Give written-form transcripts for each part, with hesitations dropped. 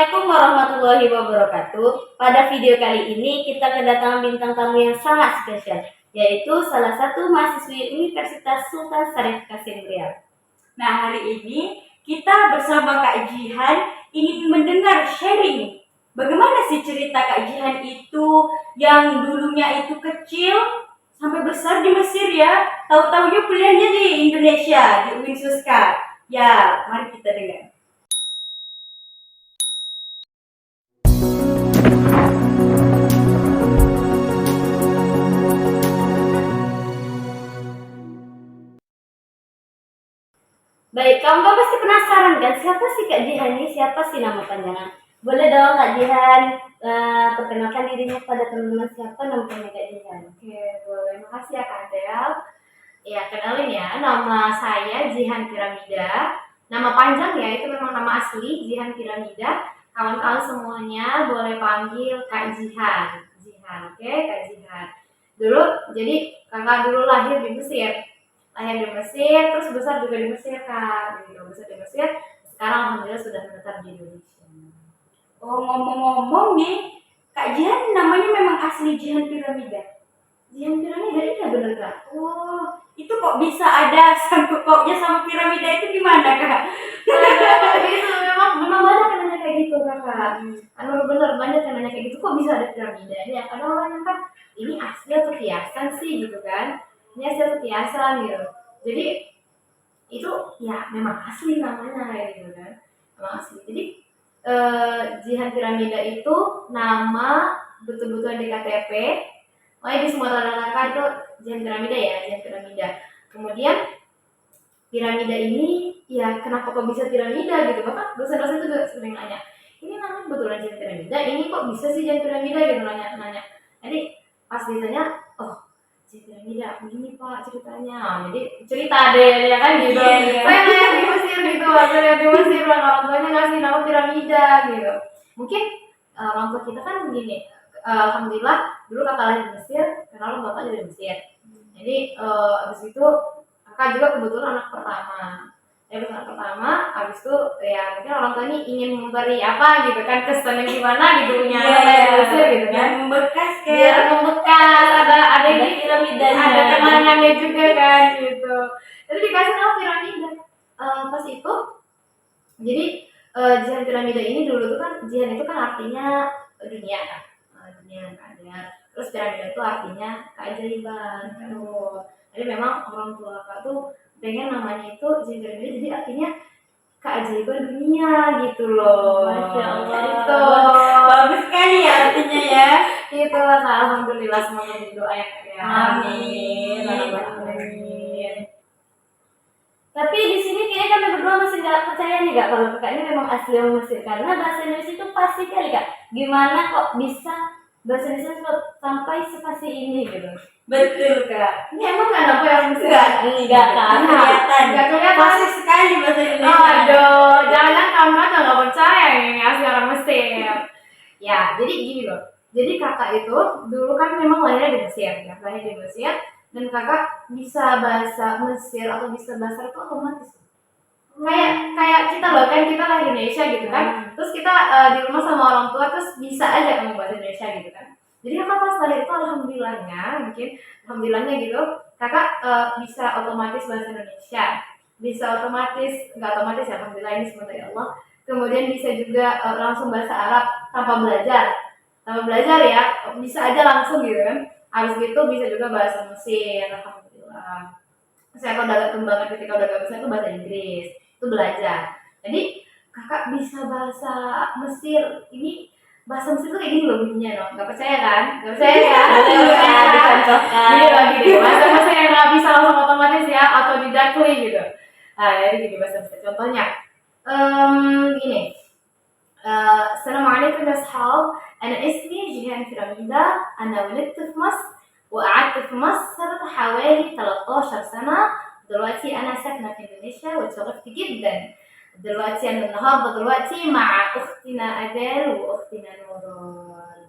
Assalamualaikum warahmatullahi wabarakatuh. Pada video kali ini kita kedatangan bintang tamu yang sangat spesial, yaitu salah satu mahasiswi Universitas Sultan Syarif Kasim Riau. Nah, hari ini kita bersama Kak Jihan ingin mendengar sharing. Bagaimana sih cerita Kak Jihan itu yang dulunya itu kecil sampai besar di Mesir ya? Tahu-tahunya kuliahnya di Indonesia, di UIN Suska. Ya, mari kita dengar. Baik, kamu pasti penasaran kan siapa sih Kak Jihan ini? Siapa sih nama panjangnya? Boleh dong Kak Jihan perkenalkan dirinya pada teman-teman, siapa namanya Kak Jihan? Oke, boleh. Makasih ya Kak Adel. Ya, kenalin ya, nama saya Jihan Piramida. Nama panjang ya, itu memang nama asli, Jihan Piramida. Kawan-kawan semuanya boleh panggil Kak Jihan. Jihan, oke, Kak Jihan. Jadi kakak dulu lahir di Mesir. Terus besar juga di Mesir, Kak. Jadi besar di Mesir, sekarang alhamdulillah sudah menetap di Indonesia. Oh, ngomong-ngomong nih, Kak Jihan namanya memang asli Jihan Piramida. Jihan Piramida iya bener Kak. Oh, itu kok bisa ada sangkut pautnya sama piramida itu gimana Kak? Itu memang banyak yang nanya kayak gitu Kakak. Bener banyak yang nanya kayak gitu, kok bisa ada piramida ya? Karena orang kan ini asli atau kiasan sih gitu kan? Ini asli atau kiasan gitu. Jadi itu ya memang asli namanya gitu kan? Memang asli. Jadi Jihan Piramida itu nama betul-betul di KTP. Di Sumatera Utara itu Jihan Piramida ya, Jihan Piramida. Kemudian piramida ini ya kenapa kok bisa piramida gitu, bahkan dosen-dosen juga sering nanya, ini namanya betulan Jihan Piramida, ini kok bisa sih Jihan Piramida gitu nanya. Jadi pas ditanya, oh Jihan Piramida begini Pak ceritanya, jadi cerita deh ya kan gitu. Saya lihat di Mesir gitu, di Mesir orang tuanya ngasih nama piramida gitu. Mungkin orang tua kita kan begini. Alhamdulillah dulu kakak lahir di Mesir, karena bapak juga di Mesir. Jadi abis itu kakak juga kebetulan anak pertama. Abis itu ya mungkin orang tua ini ingin memberi apa gitu kan, kesannya gimana gitu punya anak di Mesir gitu kan. Membekas Biar membekas, ada ini piramidanya, ada kenangannya juga kan gitu. Jadi dikasih nama piramida. Pas itu jadi Jihan Piramida ini dulu tuh kan, Jihan itu kan artinya dunia kan. Dunia keadaan. Terus piramida itu artinya keajaiban. Jadi memang orang tua kakak tuh pengen namanya itu Jihan Piramida, jadi artinya keajaiban dunia gitu loh. Masya Allah. Gitu. Bagus sekali ya artinya ya. Itu lah, alhamdulillah, semoga berdoa ya. Amin. Tapi di sini kayaknya kami berdua masih nggak percaya nih Kak kalau kakak ini memang asli orang Mesir, karena bahasa Indonesia itu pasti kali Kak. Gimana kok bisa bahasa Indonesia sampai sepasi ini gitu? Betul Kak. Ini emang nggak apa yang Mesir? Enggak Kak. Kelihatan. Pasti sekali bahasa Indonesia. Aduh, jangan kamu nggak percaya nih asli orang Mesir. Ya, jadi gini loh. Jadi kakak itu dulu kan memang lahirnya di Mesir, ya, lahir di Mesir. Dan kakak bisa bahasa Mesir atau bisa bahasa itu otomatis. Kayak kita loh kan, kita lahir Indonesia gitu kan. Terus kita di rumah sama orang tua, terus bisa aja ngomong bahasa Indonesia gitu kan. Jadi kakak pas lahir itu alhamdulillahnya gitu, kakak bisa otomatis bahasa Indonesia, bisa otomatis, nggak otomatis ya, alhamdulillah ini semua dari Allah. Kemudian bisa juga langsung bahasa Arab tanpa belajar ya, bisa aja langsung gitu kan. Habis gitu bisa juga bahasa Mesir, alhamdulillah. Saya kalau udah agak kembangan, ketika udah agak besar itu bahasa Inggris, itu belajar. Jadi kakak bisa bahasa Mesir, ini bahasa Mesir itu kayak gini loh bunyinya dong, nggak percaya kan? Nggak percaya kan? Dicontohkan. Gini, bahasa Mesir yang nggak bisa langsung otomatis ya, autodidactly gitu. Nah, jadi gini bahasa Mesir, contohnya, gini. السلام عليكم يا أصحاب، أنا اسمي جيهان بيراميدا، أنا ولدت في مصر وقعدت في مصر حوالي 13 سنة. دلوقتي أنا ساكنة في إندونيسيا واتشرفت جدا دلوقتي أنا النهاردة مع أختنا أدال وأختنا نوران.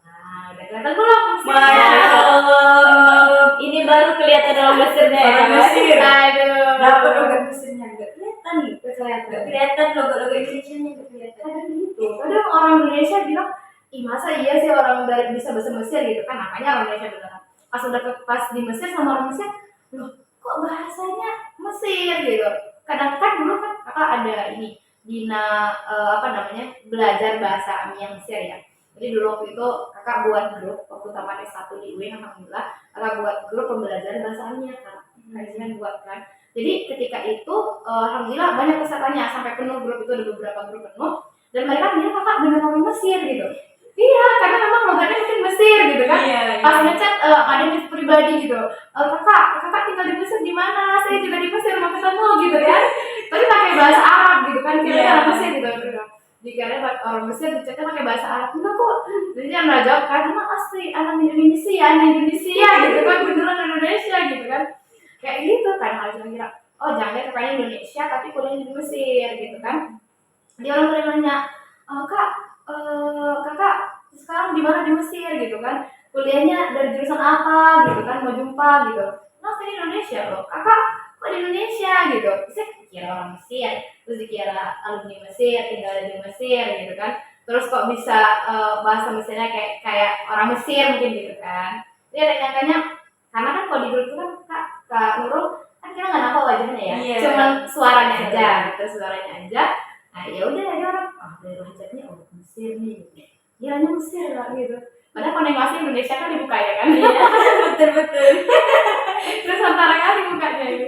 Udah kelihatan belum? Masya Allah. Ini baru kelihatan dalam Mesirnya ya. Mesir. Aduh. Logo Mesirnya nggak kelihatan nih. Kelihatan. Nggak kelihatan logo Indonesia-nya nggak kelihatan. Kadang gitu. Kadang orang orang Indonesia bilang, ih masa iya sih orang dari bisa bahasa Mesir gitu kan, namanya orang Indonesia beneran. Pas di Mesir sama orang Mesir, loh kok bahasanya Mesir gitu. Kadang kan dulu kan kakak ada ini Dina apa namanya belajar bahasa Amia Mesir ya. Jadi dulu waktu itu kakak buat grup waktu tamat S1 di UIN, alhamdulillah kakak buat grup pembelajaran bahasa Amia kan. Kajian buat kan. Jadi ketika itu alhamdulillah banyak pesertanya sampai penuh, grup itu ada beberapa grup penuh, dan mereka bilang kakak bener orang Mesir gitu. Iya, karena memang logatnya mungkin Mesir gitu kan. Iya, Pas iya. ngechat ada yang pribadi gitu. Kakak tinggal di Mesir di mana? Saya juga di Mesir mau ketemu gitu kan. Tapi pakai bahasa Arab gitu kan, kira Iya. orang Mesir gitu. Dikira orang Mesir dichatnya pakai bahasa Arab. Enggak kok. Jadi yang nggak jawab kan, emang asli anak Indonesia, gitu kan, beneran Indonesia gitu kan. Kayak gitu kan, harus kira, oh jangan kakaknya Indonesia tapi kuliahnya di Mesir gitu kan. Dia orang tuh nanya, kak, kakak sekarang di mana di Mesir gitu kan, kuliahnya dari jurusan apa gitu kan, mau jumpa gitu. Nah saya di Indonesia loh, kakak kok di Indonesia gitu. Saya kira orang Mesir, terus dikira alumni Mesir, tinggal di Mesir gitu kan. Terus kok bisa bahasa Mesirnya kayak orang Mesir mungkin gitu kan. Dia ada nyangkanya, karena kan kalau di grup itu kan kak Nurul kan kita nggak nampak wajahnya ya, Iya. cuman suaranya aja gitu, suaranya aja. Nah ya udah ada orang, dari wajahnya oh Mesir nih, dia hanya Mesir lah gitu. Padahal koneksi Indonesia kan dibuka ya kan. Iya, betul. Terus antara kali bukanya itu.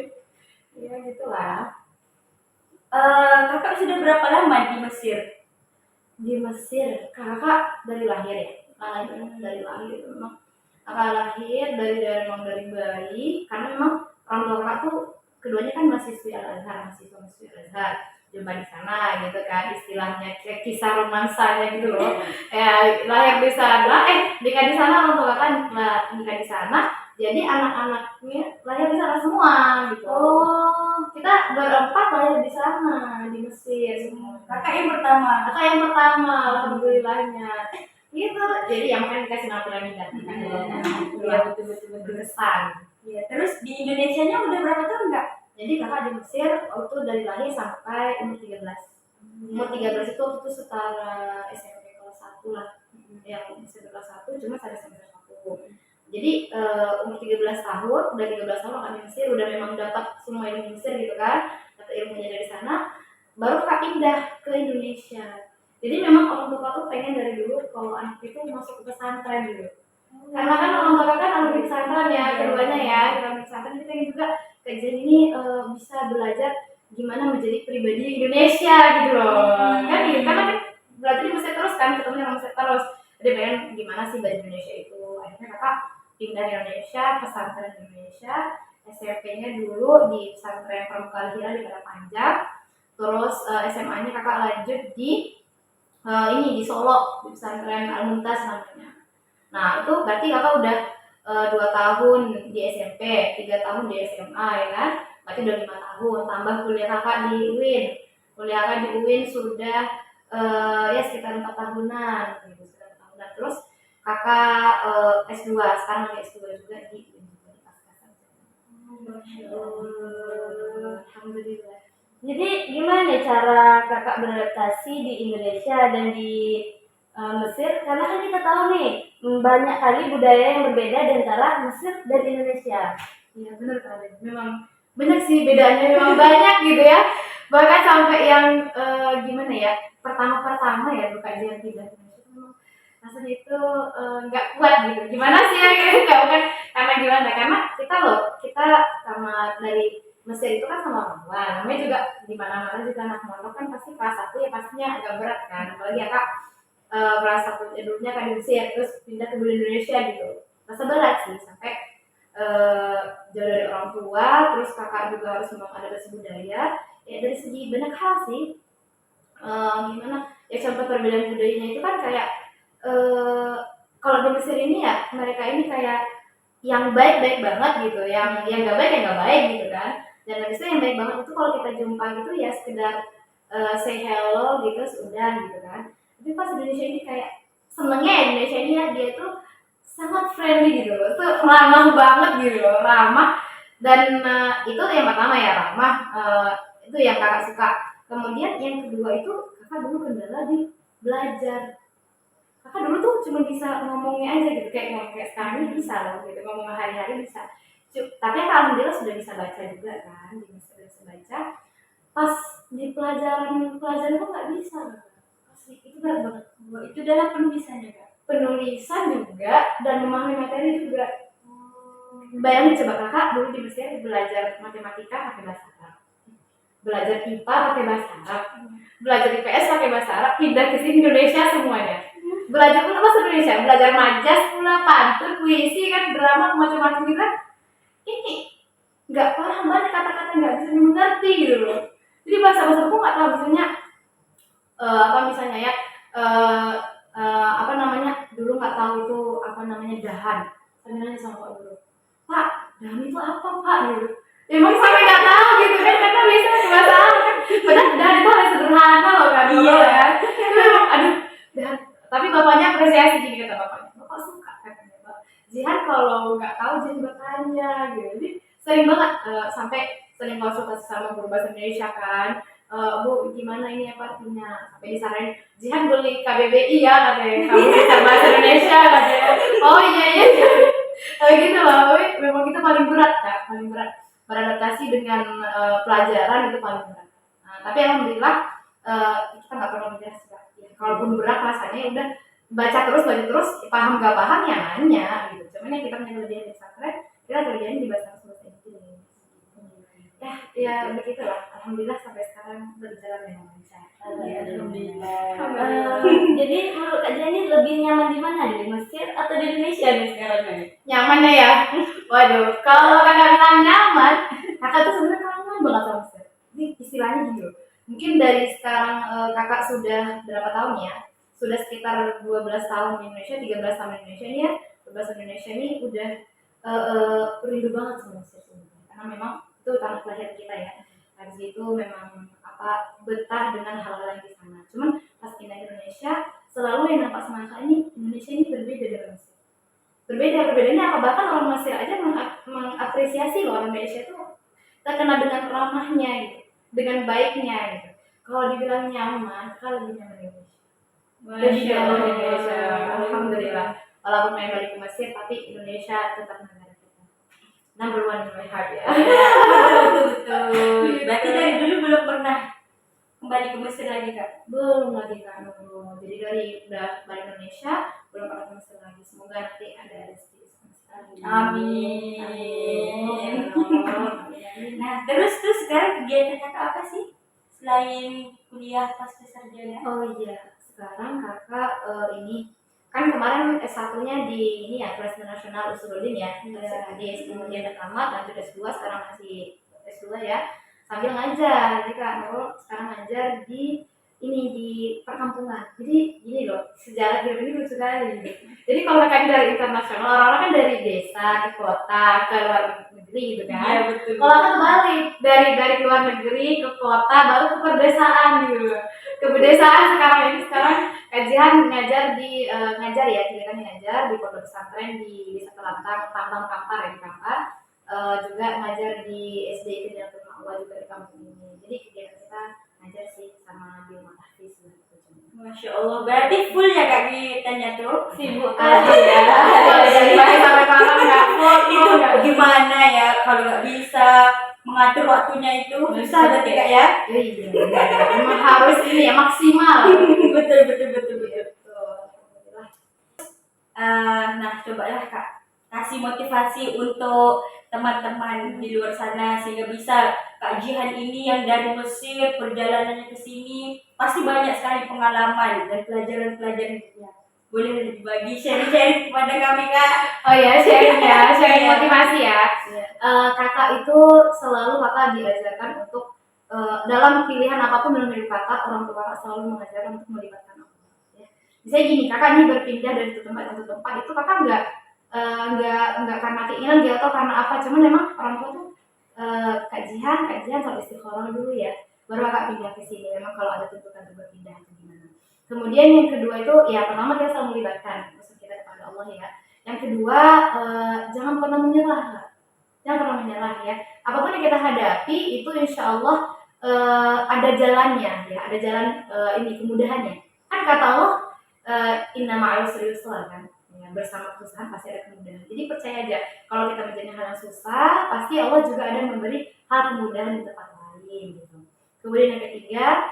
Ya gitulah. Kakak sudah berapa lama di Mesir? Di Mesir, kakak dari lahir ya. Dari lahir memang. Kakak lahir memang dari bayi, karena memang orang tua kakak tuh keduanya kan mahasiswa Al-Azhar, jumpa di sana gitu kan, istilahnya kayak kisah romansanya gitu loh. Ya lahir di sana, nikah di sana, orang tua kakak nikah di sana, jadi anak-anaknya lahir di sana semua gitu. Oh, Kita berempat lahir di sana di Mesir semua. kakak yang pertama. Kakak yang pertama, alhamdulillahnya. Gitu. Jadi yang makan dikasih nama piramida kan. Iya, betul. Berkesan. Iya, terus di Indonesianya udah berapa tahun kak? Jadi kakak di Mesir waktu dari lahir sampai umur 13. Umur 13 itu waktu itu setara SMP kelas 1 lah. Yang SMP kelas 1 cuma saya semester 1. Jadi umur 13 tahun, udah 13 tahun kakak di Mesir, udah memang dapat semua ilmu Mesir gitu kan. Dapat ilmunya dari sana, baru kakak pindah ke Indonesia. Jadi memang orang tua tuh pengen dari dulu kalau anak itu masuk ke pesantren gitu. Karena kan orang tua kan alumni pesantren ya, keduanya ya, alumni pesantren, jadi pengen juga kajian ini bisa belajar gimana menjadi pribadi Indonesia gitu loh. Kan gitu, karena kan belajar di Mesir terus kan, ketemu orang Mesir terus. Jadi pengen gimana sih belajar Indonesia itu. Akhirnya kakak pindah di Indonesia, pesantren di Indonesia. SMP-nya dulu di pesantren Pramuka Al-Hira di Padang Panjang. Terus SMA-nya kakak lanjut di ini di Solo, di pesantren Al-Mumtaz namanya. Nah itu berarti kakak udah 2 tahun di SMP, 3 tahun di SMA ya kan, berarti udah 5 tahun, tambah kuliah kakak di UIN. Kuliah kakak di UIN sudah ya sekitar 4 tahunan gitu, sekitar 4 tahunan. Terus kakak S2, sekarang lagi S2 juga di UIN juga di Pascasan. Alhamdulillah. Jadi gimana nih cara kakak beradaptasi di Indonesia dan di Mesir? Karena kan kita tahu nih banyak kali budaya yang berbeda di antara Mesir dan Indonesia. Iya benar kali. Memang banyak sih bedanya, memang banyak gitu ya. Bahkan sampai yang gimana ya, pertama ya bukan dia pindah ke Indonesia, memang rasanya itu nggak kuat gitu. Gimana sih ya, nggak bukan karena gimana? Karena kita sama dari Mesir itu kan sama orang tua, namanya juga di mana-mana juga anak mondok kan pasti kelas 1 ya pastinya agak berat kan, apalagi ya kak kelas 1 dulunya kan di Mesir terus pindah ke Indonesia gitu, rasa berat sih sampai jauh dari orang tua, terus kakak juga harus mengadaptasi budaya ya dari segi banyak hal sih. Gimana ya, contoh perbedaan budayanya itu kan kayak kalau di Mesir ini ya mereka ini kayak yang baik-baik banget gitu, yang nggak baik ya nggak baik gitu kan. Dan habis itu yang baik banget itu kalau kita jumpa gitu ya sekedar say hello gitu sudah gitu kan. Tapi pas Indonesia ini kayak senengnya Indonesia ini ya dia tuh sangat friendly gitu loh, tuh ramah banget gitu loh, ramah. Dan itu yang pertama ya, ramah, itu yang kakak suka. Kemudian yang kedua itu kakak dulu kendala di belajar. Kakak dulu tuh cuma bisa ngomongnya aja gitu, kayak ngomong kayak sekarang ini bisa loh gitu, ngomong hari-hari bisa. Tapi alhamdulillah sudah bisa baca juga kan, sudah bisa baca. Pas di pelajaran tuh nggak bisa, asli itu berat banget. Itu dalam penulisan juga. Penulisan juga dan memahami materi juga. Bayangin coba kakak dulu di Mesir belajar matematika pakai bahasa Arab, belajar IPA pakai bahasa Arab, belajar IPS pakai bahasa Arab, pindah ke sini Indonesia semuanya. Belajar pun bahasa Indonesia, belajar majas pula, pantun, puisi kan, drama macam-macam gitu kan. Ini nggak paham banget kata-kata, nggak bisa dimengerti gitu loh. Jadi bahasa-bahasa aku nggak tahu misalnya apa misalnya ya apa namanya dulu nggak tahu itu apa namanya dahan. Saya nanya sama Pak Guru, Pak, dahan itu apa Pak gitu. Emang sampai nggak tahu gitu kan, karena biasanya bahasa Arab kan. Padahal dahan itu hal sederhana loh kan. Iya. Kan. Itu memang aduh dahan. Tapi bapaknya apresiasi gini kata bapaknya. Bapak suka katanya Pak. Jihan kalau nggak tahu jangan bertanya gitu. Jadi sering banget sampai sering konsultasi sama guru bahasa Indonesia kan. Bu gimana ini apa artinya, sampai disaranin Jihan beli KBBI ya katanya, kamu bisa bahasa Indonesia katanya. Oh iya gitu loh. Memang kita paling berat Kak, paling berat beradaptasi dengan pelajaran itu paling berat. Nah, tapi alhamdulillah kita nggak pernah menyerah sih Kak. Ya, kalaupun berat rasanya ya udah baca terus paham nggak paham ya nanya gitu. Cuman yang kita punya kelebihan di pesantren, kita kerjain di bahasa Indonesia gitu. Ya begitulah. Alhamdulillah sampai sekarang berjalan dengan lancar. Alhamdulillah. Jadi menurut Kak Jihan ini lebih nyaman di mana, di Mesir atau di Indonesia nih sekarang nih? Nyamannya ya? Waduh, kalau kakak bilang nyaman, kakak tuh sebenarnya kangen banget sama Mesir. Ini istilahnya gitu. Mungkin dari sekarang kakak sudah berapa tahun ya? Sudah sekitar 12 tahun di Indonesia, 13 tahun di Indonesia ini ya. 12 tahun di Indonesia ini udah rindu banget sama Mesir sebenarnya. Karena memang itu tanah kelahiran kita ya. Habis itu memang betah dengan hal-hal yang di sana. Cuman pas pindah ke Indonesia, selalu yang nampak sama kakak ini Indonesia ini berbeda dengan Mesir. Perbedaannya apa? Bahkan orang Mesir aja mengapresiasi loh orang Indonesia itu terkenal dengan ramahnya gitu, dengan baiknya gitu. Kalau dibilang nyaman, kakak lebih nyaman di Indonesia. Masya Allah. Indonesia, alhamdulillah. Walaupun main balik ke Mesir, tapi Indonesia tetap negara kita. Number one in my heart ya. Betul. Berarti dari dulu belum pernah kembali ke Mesir lagi Kak? Belum lagi kan, belum. Jadi dari udah balik Indonesia, belum pernah ke Mesir lagi. Semoga nanti ada rezeki sekali. Amin. Nah, terus sekarang kegiatan Kakak apa sih selain kuliah pasca sarjana? Oh iya, sekarang kakak ini kan kemarin S1-nya di ini ya, Kelas Nasional Usuluddin ya. Di kemudian udah tamat, lanjut S2, sekarang masih S2 ya. Sambil ngajar. Jadi Kak Nurul sekarang ngajar di ini di perkampungan. Jadi gini loh, sejarah hidup ini lucu sekali. Jadi kalau kakak dari internasional, orang-orang kan dari desa ke kota, ke luar negeri gitu kan. Iya betul. Kalau aku kebalik, dari luar negeri ke kota, baru ke perdesaan gitu. Ke pedesaan sekarang kajian ngajar ya, kegiatan ngajar di pondok pesantren di Desa Kelantang, Kampar ya di Kampar. Juga ngajar di SD Kejaksaan Ma'wa juga di kampung ini. Jadi kegiatan kita ngajar sih sama di rumah tahfiz gitu. Masya Allah, berarti full ya Kak kegiatannya tuh? Sibuk aja ya. Dari pagi sampai malam nggak full. Itu gimana ya kalau nggak bisa mengatur waktunya itu susah berarti Kak ya? Iya. Memang harus ini ya maksimal. betul. Nah cobalah Kak kasih motivasi untuk teman-teman di luar sana sehingga bisa Kak Jihan ini yang dari Mesir perjalanannya ke sini pasti banyak sekali pengalaman dan pelajaran-pelajaran hidupnya. Boleh dibagi sharing kepada kami Kak? Oh ya, sharing Iya. motivasi ya. Iya. Kakak itu selalu kakak diajarkan untuk dalam pilihan apapun dalam hidup kakak, orang tua kakak selalu mengajarkan untuk melibatkan Allah. Ya. Misalnya gini, kakak ini berpindah dari satu tempat ke satu tempat itu kakak nggak karena keinginan dia atau karena apa, cuman memang orang tua tuh kajian sampai istiqoroh dulu ya, baru kakak pindah ke sini. Memang kalau ada tuntutan untuk berpindah atau gimana. Kemudian yang kedua itu ya pertama kita selalu melibatkan usaha kita kepada Allah ya. Yang kedua jangan pernah menyerah, ya. Apapun yang kita hadapi itu insya Allah ada jalannya ya, ada jalan ini kemudahannya. Kan kata Allah, inna ma'al usri yusra kan. Ya, bersama kesusahan pasti ada kemudahan. Jadi percaya aja, kalau kita menjalani hal yang susah, pasti Allah juga ada memberi hal kemudahan di tempat lain gitu. Kemudian yang ketiga,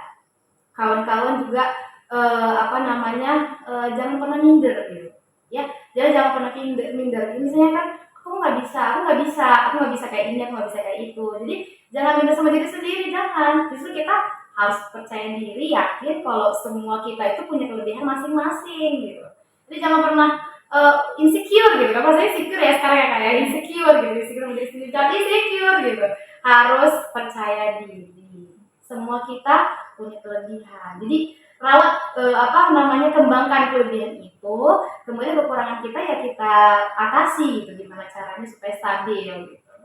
kawan-kawan juga jangan pernah minder gitu. Ya, jangan pernah minder. Misalnya kan aku nggak bisa kayak ini, aku nggak bisa kayak itu. Jadi jangan minder sama diri sendiri, jangan. Justru kita harus percaya diri, yakin kalau semua kita itu punya kelebihan masing-masing gitu. Jadi jangan pernah insecure gitu kan, maksudnya insecure ya sekarang ya kayak insecure sama diri sendiri, jangan insecure gitu, harus percaya diri, semua kita punya kelebihan, jadi rawat kembangkan kelebihan itu, kemudian kekurangan kita ya kita atasi gitu, gimana caranya supaya stabil gitu.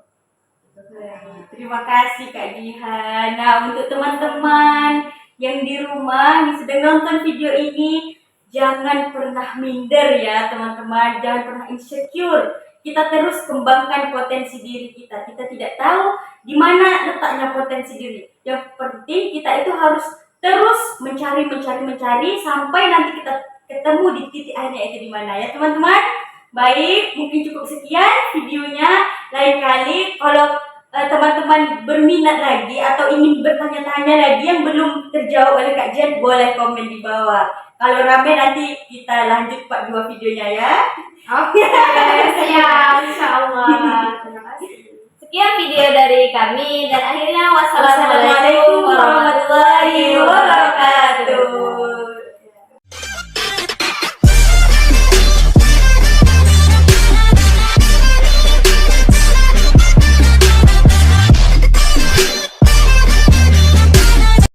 Terima kasih Kak Jihan. Nah, untuk teman-teman yang di rumah yang sedang nonton video ini, jangan pernah minder ya teman-teman, jangan pernah insecure. Kita terus kembangkan potensi diri kita. Kita tidak tahu di mana letaknya potensi diri. Yang penting kita itu harus terus mencari sampai nanti kita ketemu di titik akhirnya itu di mana ya teman-teman. Baik, mungkin cukup sekian videonya. Lain kali kalau teman-teman berminat lagi atau ingin bertanya-tanya lagi yang belum terjawab oleh Kak Jihan, boleh komen di bawah. Kalau rame nanti kita lanjut part 2 videonya ya. Oke, siap, insyaallah. Terima kasih. Sekian video dari kami dan akhirnya wassalamualaikum warahmatullahi